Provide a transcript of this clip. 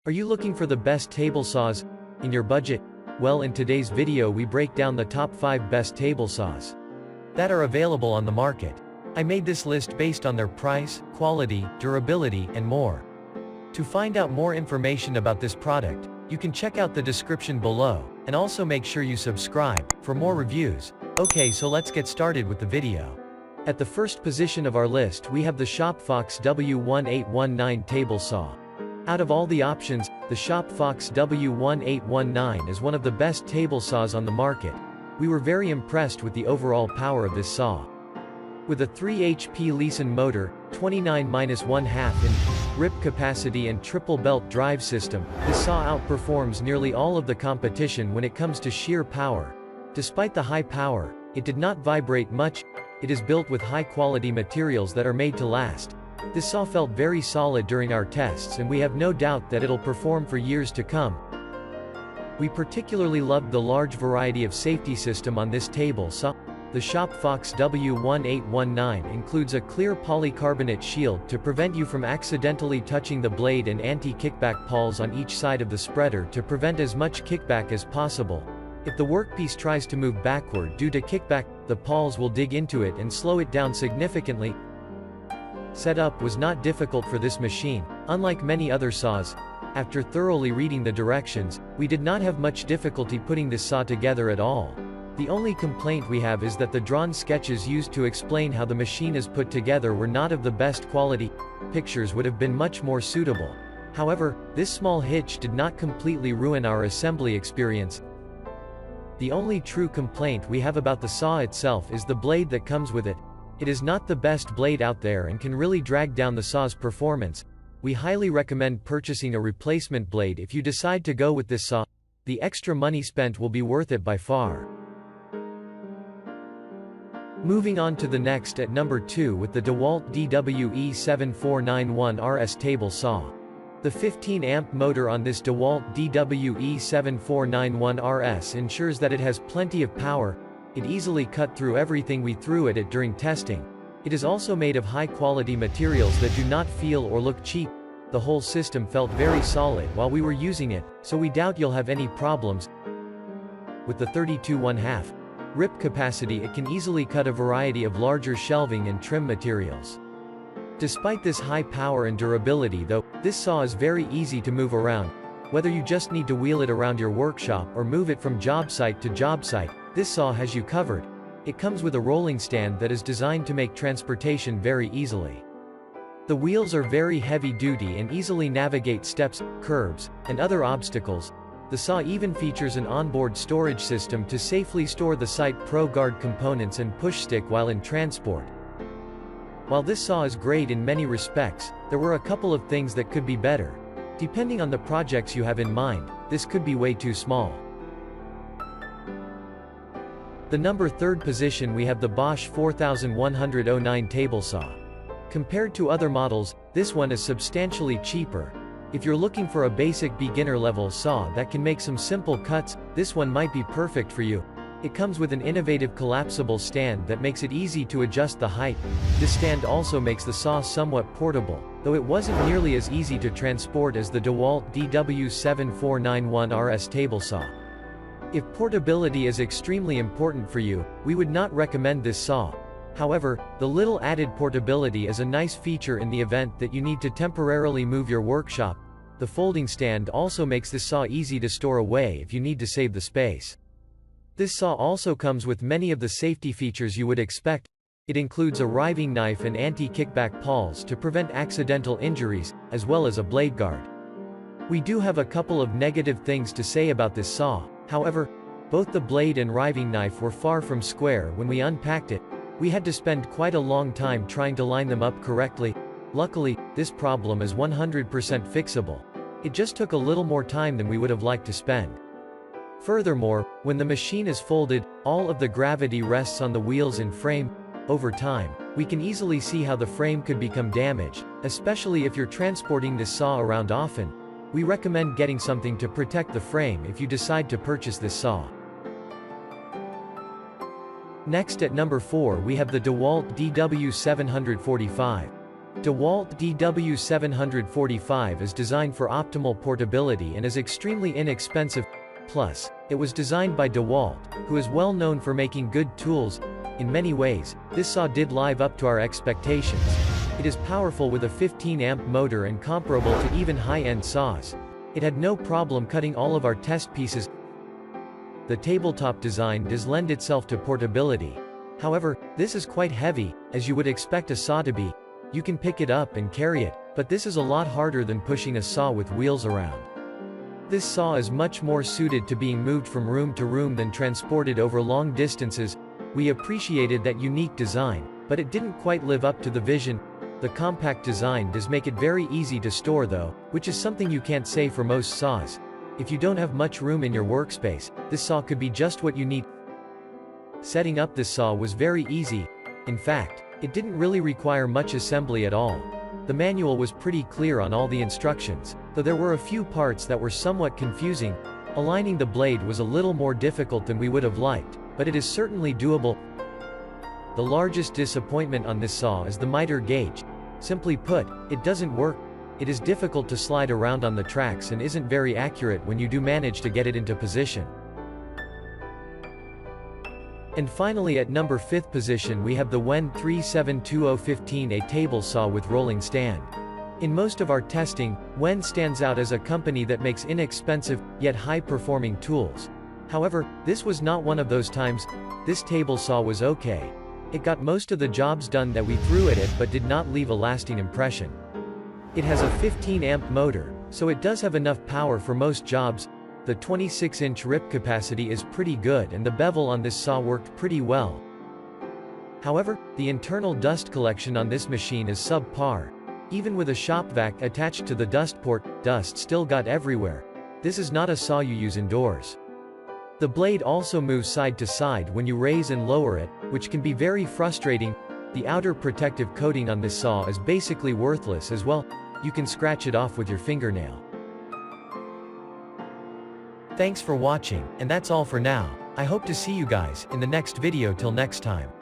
Are you looking for the best table saws in your budget? Well, in today's video we break down the top 5 best table saws that are available on the market. I made this list based on their price, quality, durability, and more. To find out more information about this product, you can check out the description below, and also make sure you subscribe for more reviews. Okay, so let's get started with the video. At the first position of our list we have the Fox W1819 table saw. Out of all the options, the Fox W1819 is one of the best table saws on the market. We were very impressed with the overall power of this saw. With a 3 HP Leeson motor, 29-1/2 inch grip capacity and triple belt drive system, this saw outperforms nearly all of the competition when it comes to sheer power. Despite the high power, it did not vibrate much. It is built with high-quality materials that are made to last. This saw felt very solid during our tests, and we have no doubt that it'll perform for years to come. We particularly loved the large variety of safety system on this table saw. The Fox W1819 includes a clear polycarbonate shield to prevent you from accidentally touching the blade and anti-kickback pawls on each side of the spreader to prevent as much kickback as possible. If the workpiece tries to move backward due to kickback, the pawls will dig into it and slow it down significantly. Setup was not difficult for this machine. Unlike many other saws, after thoroughly reading the directions, we did not have much difficulty putting this saw together at all. The only complaint we have is that the drawn sketches used to explain how the machine is put together were not of the best quality. Pictures would have been much more suitable. However, this small hitch did not completely ruin our assembly experience. The only true complaint we have about the saw itself is the blade that comes with it. It is not the best blade out there and can really drag down the saw's performance. We highly recommend purchasing a replacement blade if you decide to go with this saw. The extra money spent will be worth it by far. Moving on to the next at number 2 with the DeWalt DWE7491RS table saw. The 15-amp motor on this DeWalt DW745RS ensures that it has plenty of power. It easily cut through everything we threw at it during testing. It is also made of high-quality materials that do not feel or look cheap. The whole system felt very solid while we were using it, so we doubt you'll have any problems. With the 32.5 grip capacity, it can easily cut a variety of larger shelving and trim materials. Despite this high power and durability though, this saw is very easy to move around. Whether you just need to wheel it around your workshop or move it from job site to job site, this saw has you covered. It comes with a rolling stand that is designed to make transportation very easily. The wheels are very heavy duty and easily navigate steps, curbs, and other obstacles. The saw even features an onboard storage system to safely store the Site Pro Guard components and push stick while in transport. While this saw is great in many respects, there were a couple of things that could be better. Depending on the projects you have in mind, this could be way too small. The number 3rd position we have the Bosch 4109 table saw. Compared to other models, this one is substantially cheaper. If you're looking for a basic beginner-level saw that can make some simple cuts, this one might be perfect for you. It comes with an innovative collapsible stand that makes it easy to adjust the height. This stand also makes the saw somewhat portable, though it wasn't nearly as easy to transport as the DeWalt DW745RS table saw. If portability is extremely important for you, we would not recommend this saw. However, the little added portability is a nice feature in the event that you need to temporarily move your workshop. The folding stand also makes this saw easy to store away if you need to save the space. This saw also comes with many of the safety features you would expect. It includes a riving knife and anti-kickback pawls to prevent accidental injuries, as well as a blade guard. We do have a couple of negative things to say about this saw. However, both the blade and riving knife were far from square when we unpacked it. We had to spend quite a long time trying to line them up correctly. Luckily, this problem is 100% fixable. It just took a little more time than we would have liked to spend. Furthermore, when the machine is folded, all of the gravity rests on the wheels and frame. Over time, we can easily see how the frame could become damaged, especially if you're transporting this saw around often. We recommend getting something to protect the frame if you decide to purchase this saw. Next at number 4 we have the DeWalt DW745. DeWalt DW745 is designed for optimal portability and is extremely inexpensive. Plus, it was designed by DeWalt, who is well known for making good tools. In many ways, this saw did live up to our expectations. It is powerful with a 15-amp motor and comparable to even high-end saws. It had no problem cutting all of our test pieces. The tabletop design does lend itself to portability. However, this is quite heavy, as you would expect a saw to be. You can pick it up and carry it, but this is a lot harder than pushing a saw with wheels around. This saw is much more suited to being moved from room to room than transported over long distances. We appreciated that unique design, but it didn't quite live up to the vision. The compact design does make it very easy to store though, which is something you can't say for most saws. If you don't have much room in your workspace, this saw could be just what you need. Setting up this saw was very easy. In fact, it didn't really require much assembly at all. The manual was pretty clear on all the instructions, though there were a few parts that were somewhat confusing. Aligning the blade was a little more difficult than we would have liked, but it is certainly doable. The largest disappointment on this saw is the miter gauge. Simply put, it doesn't work. It is difficult to slide around on the tracks and isn't very accurate when you do manage to get it into position. And finally, at number 5th position we have the WEN37215, a table saw with rolling stand. In most of our testing, WEN stands out as a company that makes inexpensive, yet high-performing tools. However, this was not one of those times. This table saw was okay. It got most of the jobs done that we threw at it but did not leave a lasting impression. It has a 15-amp motor, so it does have enough power for most jobs. The 26-inch rip capacity is pretty good and the bevel on this saw worked pretty well. However, the internal dust collection on this machine is subpar. Even with a shop vac attached to the dust port, dust still got everywhere. This is not a saw you use indoors. The blade also moves side to side when you raise and lower it, which can be very frustrating. The outer protective coating on this saw is basically worthless as well. You can scratch it off with your fingernail. Thanks for watching, and that's all for now. I hope to see you guys in the next video. Till next time.